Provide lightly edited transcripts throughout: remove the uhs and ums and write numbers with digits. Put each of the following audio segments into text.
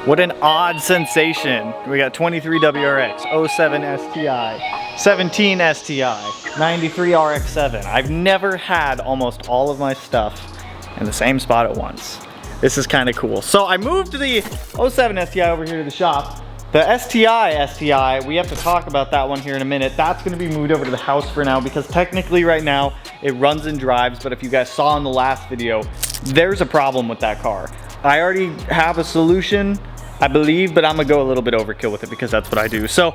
What an odd sensation. We got 23 WRX, 07 STI, 17 STI, 93 RX-7. I've never had almost all of my stuff in the same spot at once. This is kind of cool. So I moved the 07 STI over here to the shop. The STI, we have to talk about that one here in a minute. That's gonna be moved over to the house for now because technically right now it runs and drives, but if you guys saw in the last video, there's a problem with that car. I already have a solution, I believe, but I'm gonna go a little bit overkill with it because that's what I do. So,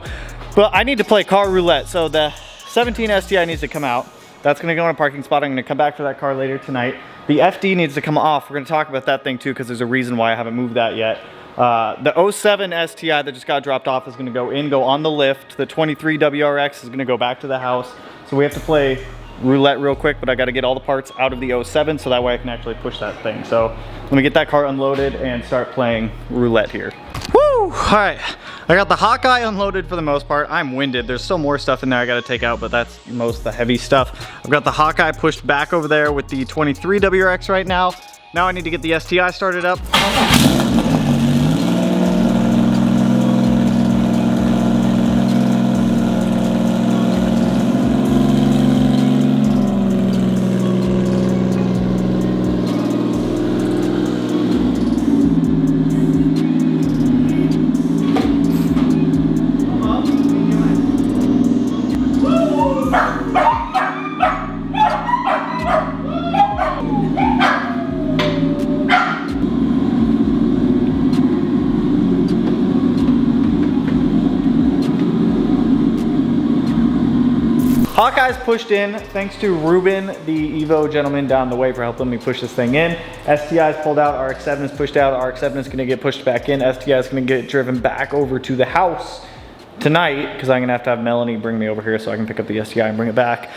but I need to play car roulette. So the 17 STI needs to come out. That's gonna go in a parking spot. I'm gonna come back for that car later tonight. The FD needs to come off. We're gonna talk about that thing too because there's a reason why I haven't moved that yet. The 07 STI that just got dropped off is gonna go on the lift. The 23 WRX is gonna go back to the house. So we have to play roulette real quick, but I gotta get all the parts out of the 07 so that way I can actually push that thing. So let me get that car unloaded and start playing roulette here. Woo! All right, I got the Hawkeye unloaded for the most part. I'm winded. There's still more stuff in there I gotta take out, but that's most of the heavy stuff. I've got the Hawkeye pushed back over there with the 23 WRX right now. Now I need to get the STI started up. Hawkeye's pushed in, thanks to Ruben, the Evo gentleman down the way, for helping me push this thing in. STI's pulled out, RX-7 is pushed out, RX-7 is gonna get pushed back in, STI is gonna get driven back over to the house tonight, because I'm gonna have to have Melanie bring me over here so I can pick up the STI and bring it back.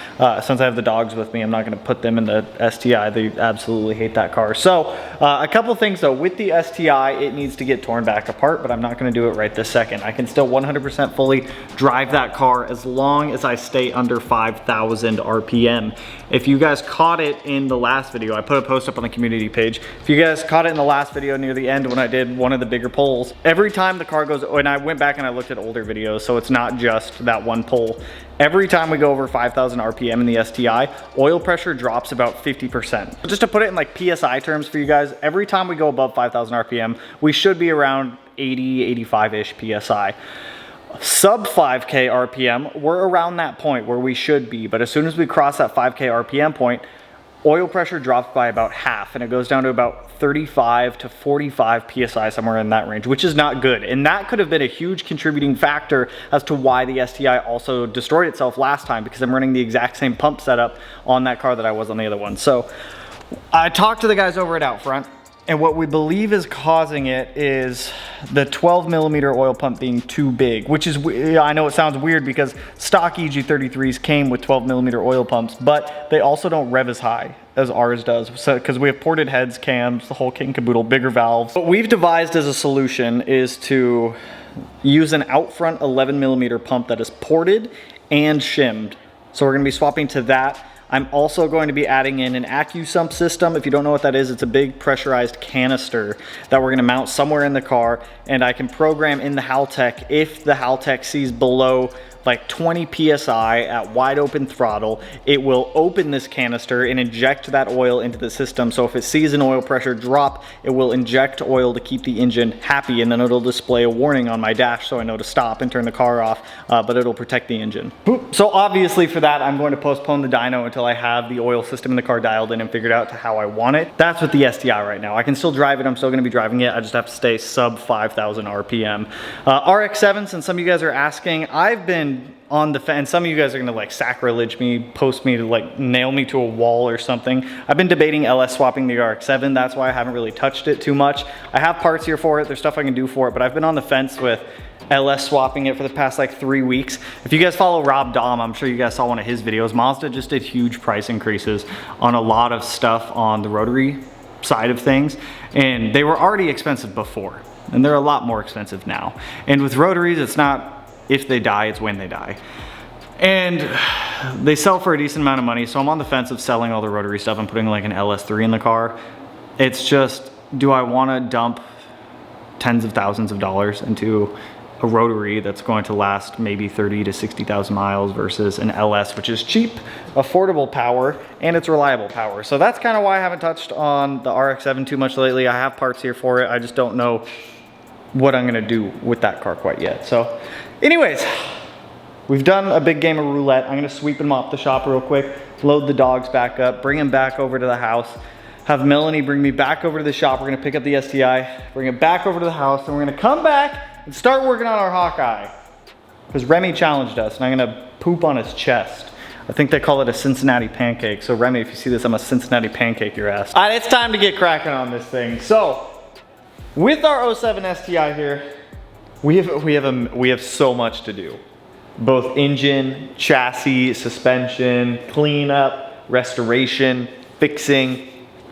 Since I have the dogs with me, I'm not gonna put them in the STI. They absolutely hate that car. So a couple things though, with the STI, it needs to get torn back apart, but I'm not gonna do it right this second. I can still 100% fully drive that car as long as I stay under 5,000 RPM. If you guys caught it in the last video, I put a post up on the community page. If you guys caught it in the last video near the end when I did one of the bigger polls, every time the car goes, and I went back and I looked at older videos, so it's not just that one poll. Every time we go over 5,000 RPM in the STI, oil pressure drops about 50%. Just to put it in like PSI terms for you guys, every time we go above 5,000 RPM, we should be around 80, 85-ish PSI. Sub 5K RPM, we're around that point where we should be, but as soon as we cross that 5K RPM point, oil pressure drops by about half and it goes down to about 35 to 45 PSI, somewhere in that range, which is not good. And that could have been a huge contributing factor as to why the STI also destroyed itself last time, because I'm running the exact same pump setup on that car that I was on the other one. So I talked to the guys over at Outfront, and what we believe is causing it is the 12mm oil pump being too big, which is, I know it sounds weird because stock EG33s came with 12mm oil pumps, but they also don't rev as high as ours does. So, because we have ported heads, cams, the whole kit and caboodle, bigger valves. What we've devised as a solution is to use an Outfront 11mm pump that is ported and shimmed. So we're gonna be swapping to that. I'm also going to be adding in an AccuSump system. If you don't know what that is, it's a big pressurized canister that we're gonna mount somewhere in the car, and I can program in the Haltech if the Haltech sees below like 20 PSI at wide open throttle, it will open this canister and inject that oil into the system. So if it sees an oil pressure drop, it will inject oil to keep the engine happy, and then it'll display a warning on my dash so I know to stop and turn the car off, but it'll protect the engine. So obviously for that, I'm going to postpone the dyno until I have the oil system in the car dialed in and figured out to how I want it. That's with the STI right now. I can still drive it, I'm still gonna be driving it, I just have to stay sub 5,000 RPM. RX-7, since some of you guys are asking, I've been on the fence. Some of you guys are gonna like sacrilege me, post me to like nail me to a wall or something. I've been debating LS swapping the RX-7. That's why I haven't really touched it too much. I have parts here for it. There's stuff I can do for it, but I've been on the fence with LS swapping it for the past like 3 weeks. If you guys follow Rob Dahm, I'm sure you guys saw one of his videos. Mazda just did huge price increases on a lot of stuff on the rotary side of things, and they were already expensive before, and they're a lot more expensive now. And with rotaries, it's not if they die, it's when they die. And they sell for a decent amount of money, so I'm on the fence of selling all the rotary stuff and putting like an LS3 in the car. It's just, do I want to dump tens of thousands of dollars into a rotary that's going to last maybe 30 to 60,000 miles versus an LS, which is cheap, affordable power, and it's reliable power. So that's kind of why I haven't touched on the RX-7 too much lately. I have parts here for it. I just don't know what I'm gonna do with that car quite yet. So anyways, we've done a big game of roulette. I'm gonna sweep and mop the shop real quick, load the dogs back up, bring them back over to the house, have Melanie bring me back over to the shop. We're gonna pick up the STI, bring it back over to the house, and we're gonna come back and start working on our Hawkeye. Because Remy challenged us, and I'm gonna poop on his chest. I think they call it a Cincinnati pancake. So Remy, if you see this, I'm a Cincinnati pancake your ass. All right, it's time to get cracking on this thing. So, with our 07 STI here, we have so much to do. Both engine, chassis, suspension, cleanup, restoration, fixing.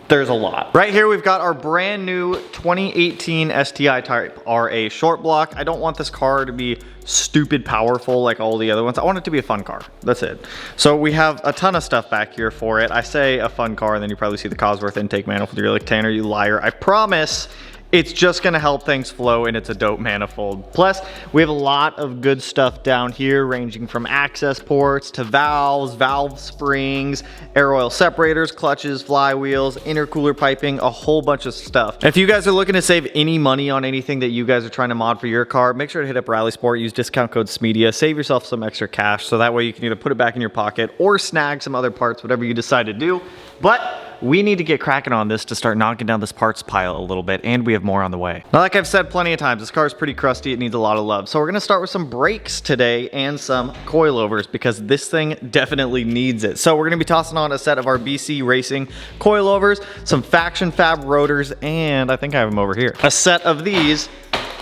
There's a lot. Right here, we've got our brand new 2018 STI Type RA short block. I don't want this car to be stupid powerful like all the other ones. I want it to be a fun car. That's it. So we have a ton of stuff back here for it. I say a fun car, and then you probably see the Cosworth intake manifold. You're like, Tanner, you liar. I promise it's just gonna help things flow, and it's a dope manifold. Plus, we have a lot of good stuff down here, ranging from access ports to valves, valve springs, air oil separators, clutches, flywheels, intercooler piping, a whole bunch of stuff. If you guys are looking to save any money on anything that you guys are trying to mod for your car, make sure to hit up Rally Sport, use discount code Smeedia, save yourself some extra cash, so that way you can either put it back in your pocket or snag some other parts, whatever you decide to do. But we need to get cracking on this to start knocking down this parts pile a little bit, and we have more on the way. Now, like I've said plenty of times, this car is pretty crusty. It needs a lot of love. So we're gonna start with some brakes today and some coilovers, because this thing definitely needs it. So we're gonna be tossing on a set of our BC Racing coilovers, some Faction Fab rotors, and I think I have them over here. A set of these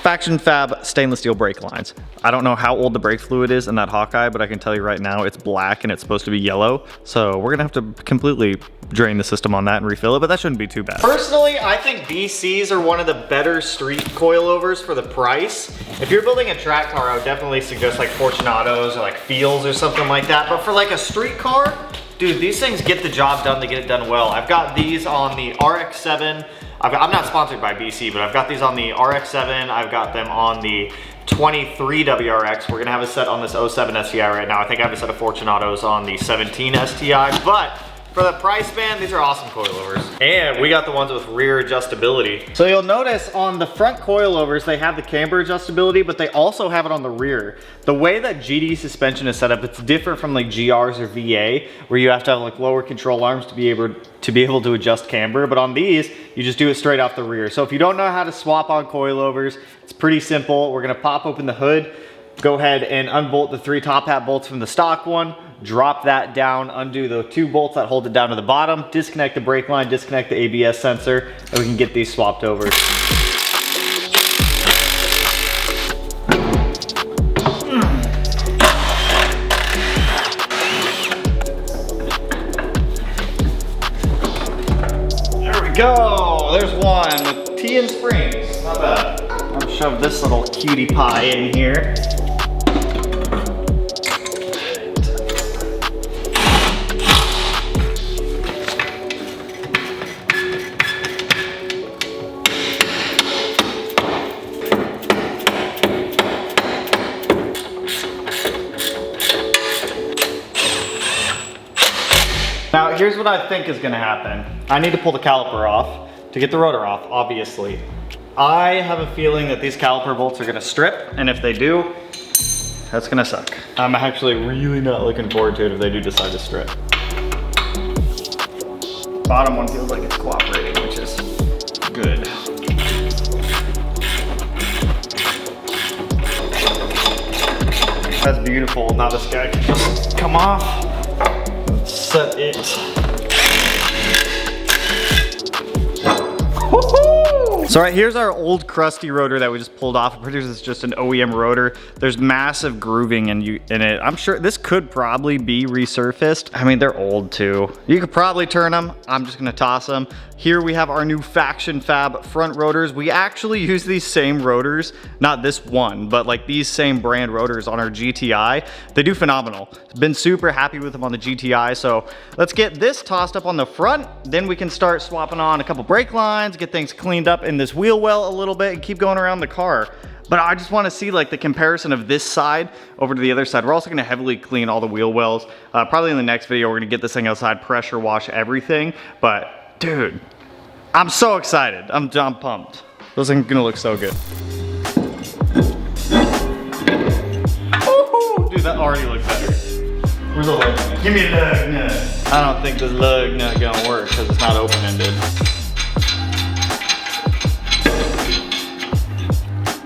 Faction Fab stainless steel brake lines. I don't know how old the brake fluid is in that Hawkeye, but I can tell you right now it's black and it's supposed to be yellow. So we're gonna have to completely drain the system on that and refill it, but that shouldn't be too bad. Personally, I think BCs are one of the better street coilovers for the price. If you're building a track car, I would definitely suggest like Fortunatos or like Fields or something like that. But for like a street car, dude, these things get the job done, they get it done well. I've got these on the RX-7. I'm not sponsored by BC, but I've got these on the RX-7. I've got them on the 23 WRX. We're gonna have a set on this 07 STI right now. I think I have a set of Fortunatos on the 17 STI, but for the price band, these are awesome coilovers. And we got the ones with rear adjustability. So you'll notice on the front coilovers, they have the camber adjustability, but they also have it on the rear. The way that GD suspension is set up, it's different from like GRs or VA, where you have to have like lower control arms to be able to adjust camber. But on these, you just do it straight off the rear. So if you don't know how to swap on coilovers, it's pretty simple. We're gonna pop open the hood, go ahead and unbolt the 3 top hat bolts from the stock one, drop that down, undo the 2 bolts that hold it down to the bottom, disconnect the brake line, disconnect the ABS sensor, and we can get these swapped over. There we go, there's one with T and springs, not bad. I'll shove this little cutie pie in here. Now, here's what I think is gonna happen. I need to pull the caliper off to get the rotor off, obviously. I have a feeling that these caliper bolts are gonna strip, and if they do, that's gonna suck. I'm actually really not looking forward to it if they do decide to strip. Bottom one feels like it's cooperating, which is good. That's beautiful. Now this guy can just come off. Set it. So right here's our old crusty rotor that we just pulled off. I'm pretty sure it's just an OEM rotor. There's massive grooving in it. I'm sure this could probably be resurfaced. I mean, they're old too. You could probably turn them. I'm just gonna toss them. Here we have our new Faction Fab front rotors. We actually use these same rotors, not this one, but like these same brand rotors on our GTI. They do phenomenal. Been super happy with them on the GTI. So let's get this tossed up on the front. Then we can start swapping on a couple brake lines, get things cleaned up in this wheel well a little bit and keep going around the car. But I just want to see like the comparison of this side over to the other side. We're also going to heavily clean all the wheel wells. Probably in the next video, we're going to get this thing outside, pressure wash everything. But dude, I'm so excited. I'm pumped. This thing's going to look so good. Woohoo! Dude, that already looks better. Where's the lug nut? Give me the lug nut. I don't think the lug nut gonna work because it's not open-ended.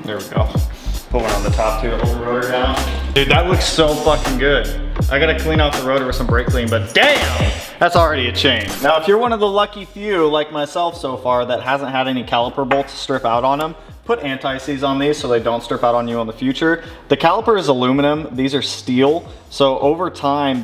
There we go. Put one on the top too to hold the rotor down. Dude, that looks so fucking good. I gotta clean off the rotor with some brake clean, but damn, that's already a change. Now, if you're one of the lucky few, like myself so far, that hasn't had any caliper bolts strip out on them, put anti-seize on these so they don't strip out on you in the future. The caliper is aluminum, these are steel, so over time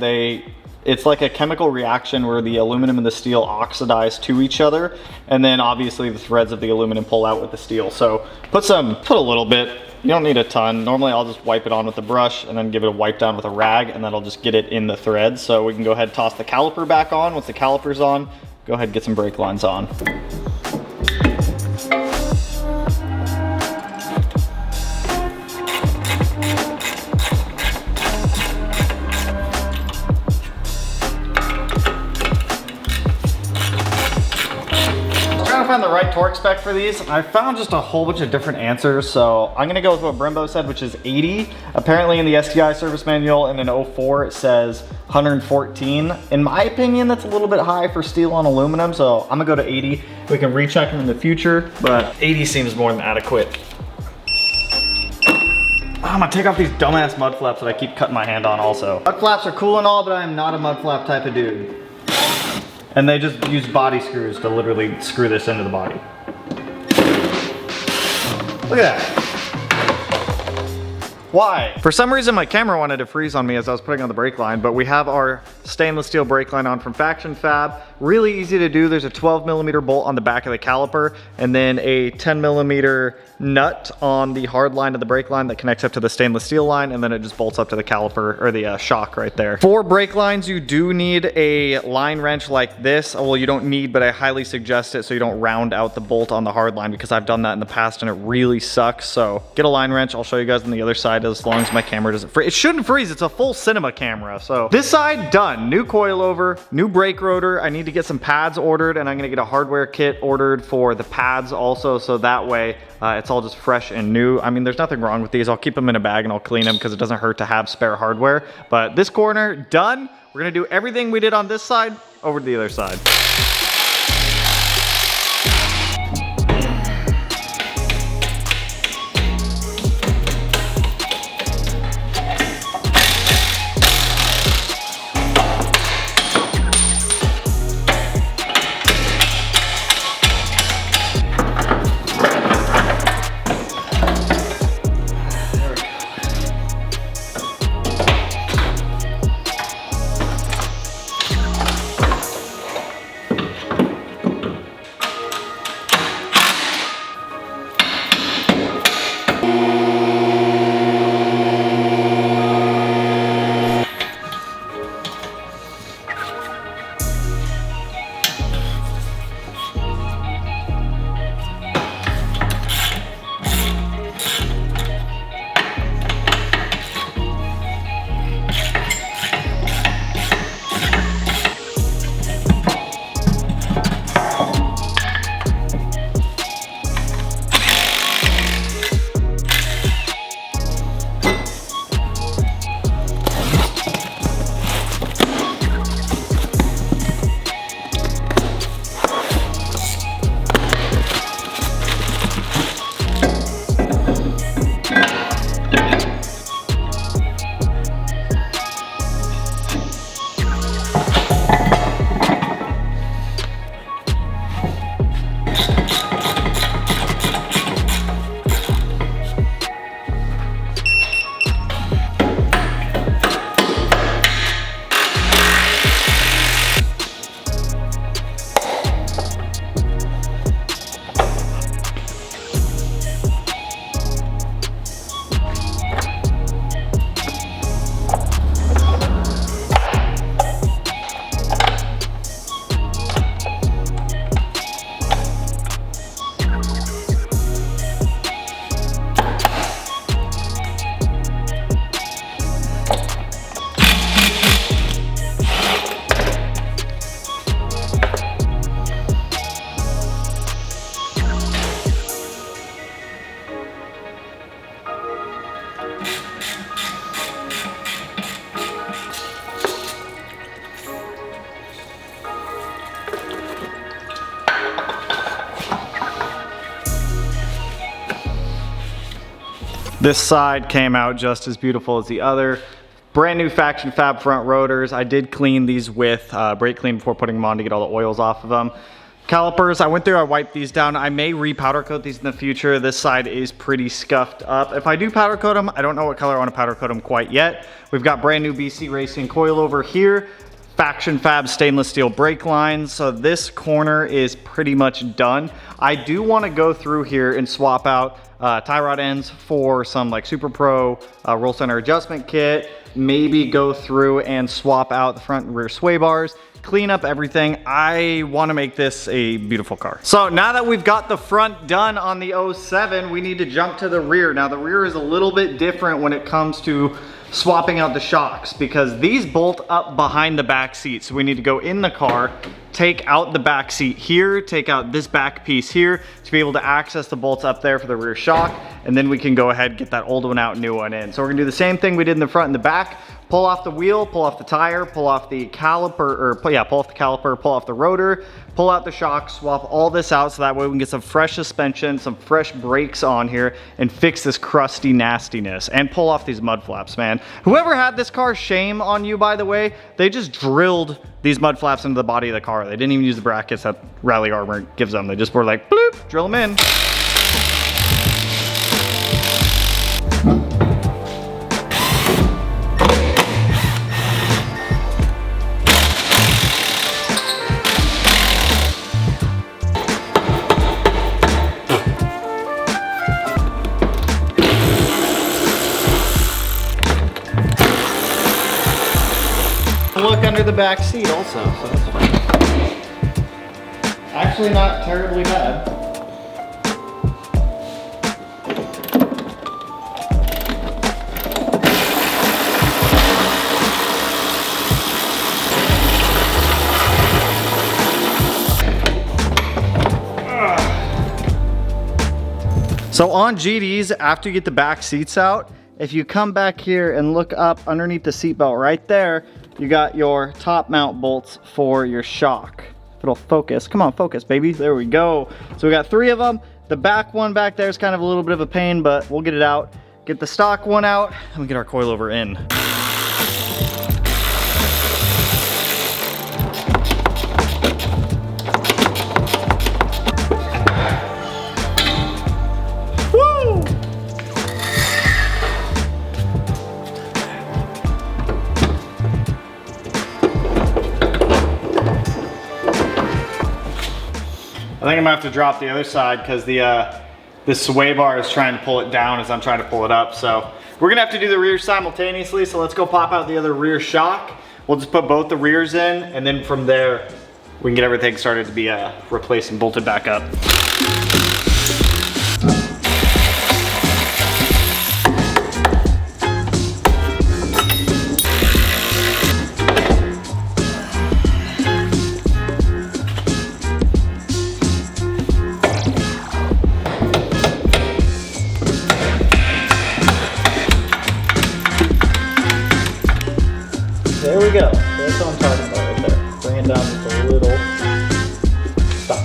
it's like a chemical reaction where the aluminum and the steel oxidize to each other, and then obviously the threads of the aluminum pull out with the steel. So put a little bit, you don't need a ton. Normally I'll just wipe it on with a brush and then give it a wipe down with a rag, and that'll just get it in the threads. So we can go ahead and toss the caliper back on. Once the caliper's on, go ahead and get some brake lines on. Find the right torque spec for these. I found just a whole bunch of different answers, so I'm gonna go with what Brembo said, which is 80. Apparently in the STI service manual in an 04 it says 114. In my opinion, that's a little bit high for steel on aluminum, so I'm gonna go to 80. We can recheck them in the future, but 80 seems more than adequate. I'm gonna take off these dumbass mud flaps that I keep cutting my hand on also. Mud flaps are cool and all, but I am not a mud flap type of dude. And they just use body screws to literally screw this into the body. Look at that. Why? For some reason my camera wanted to freeze on me as I was putting on the brake line, but we have our stainless steel brake line on from Faction Fab. Really easy to do. There's a 12mm bolt on the back of the caliper and then a 10mm nut on the hard line of the brake line that connects up to the stainless steel line, and then it just bolts up to the caliper or the shock right there. For brake lines, you do need a line wrench like this. Well, you don't need, but I highly suggest it so you don't round out the bolt on the hard line, because I've done that in the past and it really sucks. So get a line wrench. I'll show you guys on the other side as long as my camera doesn't freeze. It shouldn't freeze. It's a full cinema camera. So this side done. New coilover, new brake rotor. I need to get some pads ordered, and I'm gonna get a hardware kit ordered for the pads also, so that way it's all just fresh and new. I mean, there's nothing wrong with these. I'll keep them in a bag and I'll clean them because it doesn't hurt to have spare hardware. But this corner done. We're gonna do everything we did on this side over to the other side. This side came out just as beautiful as the other. Brand new Faction Fab front rotors. I did clean these with brake clean before putting them on to get all the oils off of them. Calipers, I went through, I wiped these down. I may re-powder coat these in the future. This side is pretty scuffed up. If I do powder coat them, I don't know what color I want to powder coat them quite yet. We've got brand new BC Racing coil over here. Faction Fab stainless steel brake lines. So this corner is pretty much done. I do want to go through here and swap out tie rod ends for some like Super Pro roll center adjustment kit. Maybe go through and swap out the front and rear sway bars. Clean up everything. I want to make this a beautiful car. So now that we've got the front done on the 07, we need to jump to the rear. Now the rear is a little bit different when it comes to swapping out the shocks because these bolt up behind the back seat. So we need to go in the car, take out the back seat here, take out this back piece here to be able to access the bolts up there for the rear shock. And then we can go ahead and get that old one out, new one in. So we're gonna do the same thing we did in the front and the back. Pull off the wheel, pull off the tire, pull off the caliper, or pull off the caliper, pull off the rotor, pull out the shock, swap all this out so that way we can get some fresh suspension, some fresh brakes on here and fix this crusty nastiness and pull off these mud flaps, man. Whoever had this car, shame on you, by the way. They just drilled these mud flaps into the body of the car. They didn't even use the brackets that Rally Armor gives them. They just were like, bloop, drill them in. Look under the back seat also, so that's fine. Actually not terribly bad. So on GDs, after you get the back seats out, if you come back here and look up underneath the seat belt right there, you got your top mount bolts for your shock. If it'll focus, come on, focus, baby. There we go. So we got 3 of them. The back one back there is kind of a little bit of a pain, but we'll get it out. Get the stock one out, and we get our coilover in. I think I'm gonna have to drop the other side because the sway bar is trying to pull it down as I'm trying to pull it up. So we're gonna have to do the rear simultaneously. So let's go pop out the other rear shock. We'll just put both the rears in, and then from there, we can get everything started to be replaced and bolted back up. There we go. That's what I'm talking about right there. Bring it down just a little. Stop.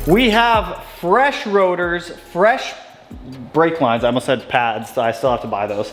We have fresh rotors, fresh brake lines. I almost said pads, so I still have to buy those.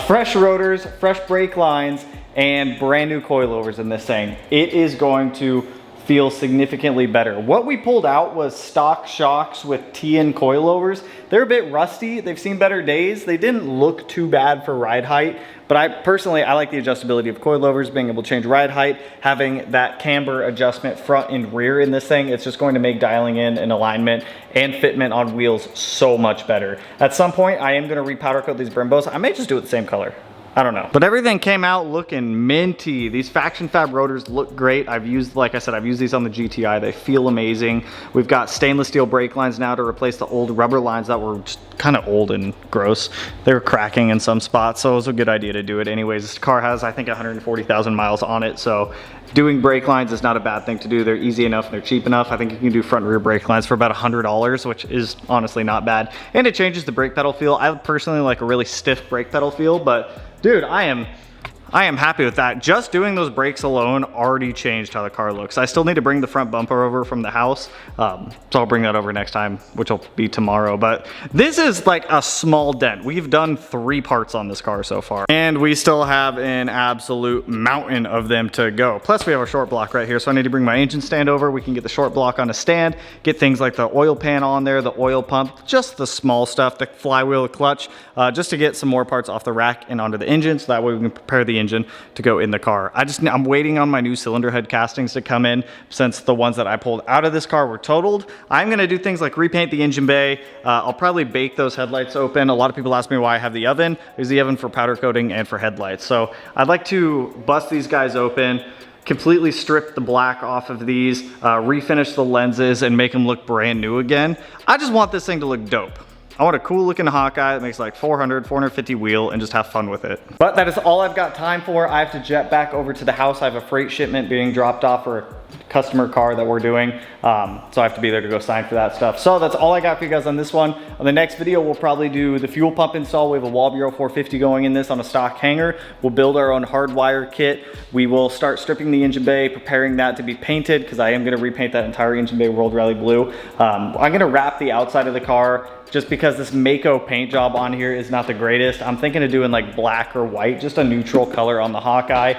Fresh rotors, fresh brake lines, and brand new coilovers in this thing. It is going to feel significantly better. What we pulled out was stock shocks with TN coilovers. They're a bit rusty. They've seen better days. They didn't look too bad for ride height, but I personally like the adjustability of coilovers, being able to change ride height, having that camber adjustment front and rear in this thing. It's just going to make dialing in and alignment and fitment on wheels so much better. At some point, I am gonna repowder coat these Brimbos. I may just do it the same color. I don't know. But everything came out looking minty. These Faction Fab rotors look great. I've used, like I said, I've used these on the GTI. They feel amazing. We've got stainless steel brake lines now to replace the old rubber lines that were just kind of old and gross. They were cracking in some spots, so it was a good idea to do it anyways. This car has, I think, 140,000 miles on it, so doing brake lines is not a bad thing to do. They're easy enough and they're cheap enough. I think you can do front and rear brake lines for about $100, which is honestly not bad. And it changes the brake pedal feel. I personally like a really stiff brake pedal feel, but dude, I am happy with that. Just doing those brakes alone already changed how the car looks. I still need to bring the front bumper over from the house, so I'll bring that over next time, which will be tomorrow. But this is like a small dent. We've done 3 parts on this car so far, and we still have an absolute mountain of them to go. Plus we have a short block right here, so I need to bring my engine stand over. We can get the short block on a stand, get things like the oil pan on there, the oil pump, just the small stuff, the flywheel, the clutch, just to get some more parts off the rack and onto the engine, so that way we can prepare the engine to go in the car. I'm waiting on my new cylinder head castings to come in, since the ones that I pulled out of this car were totaled. I'm gonna do things like repaint the engine bay. I'll probably bake those headlights open. A lot of people ask me why I have the oven. There's the oven for powder coating and for headlights. So I'd like to bust these guys open, completely strip the black off of these, refinish the lenses, and make them look brand new again. I just want this thing to look dope. I want a cool looking Hawkeye that makes like 400, 450 wheel and just have fun with it. But that is all I've got time for. I have to jet back over to the house. I have a freight shipment being dropped off for a customer car that we're doing. So I have to be there to go sign for that stuff. So that's all I got for you guys on this one. On the next video, we'll probably do the fuel pump install. We have a Wall Bureau 450 going in this on a stock hanger. We'll build our own hardwire kit. We will start stripping the engine bay, preparing that to be painted, because I am gonna repaint that entire engine bay World Rally Blue. I'm gonna wrap the outside of the car, just because this Mako paint job on here is not the greatest. I'm thinking of doing like black or white, just a neutral color on the Hawkeye.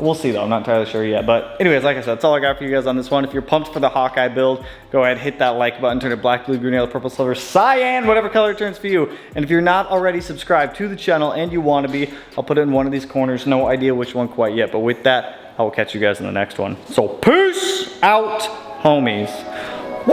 We'll see though, I'm not entirely sure yet. But anyways, like I said, that's all I got for you guys on this one. If you're pumped for the Hawkeye build, go ahead, hit that like button, turn it black, blue, green, yellow, purple, silver, cyan, whatever color it turns for you. And if you're not already subscribed to the channel and you want to be, I'll put it in one of these corners. No idea which one quite yet, but with that, I will catch you guys in the next one. So peace out, homies. Woo!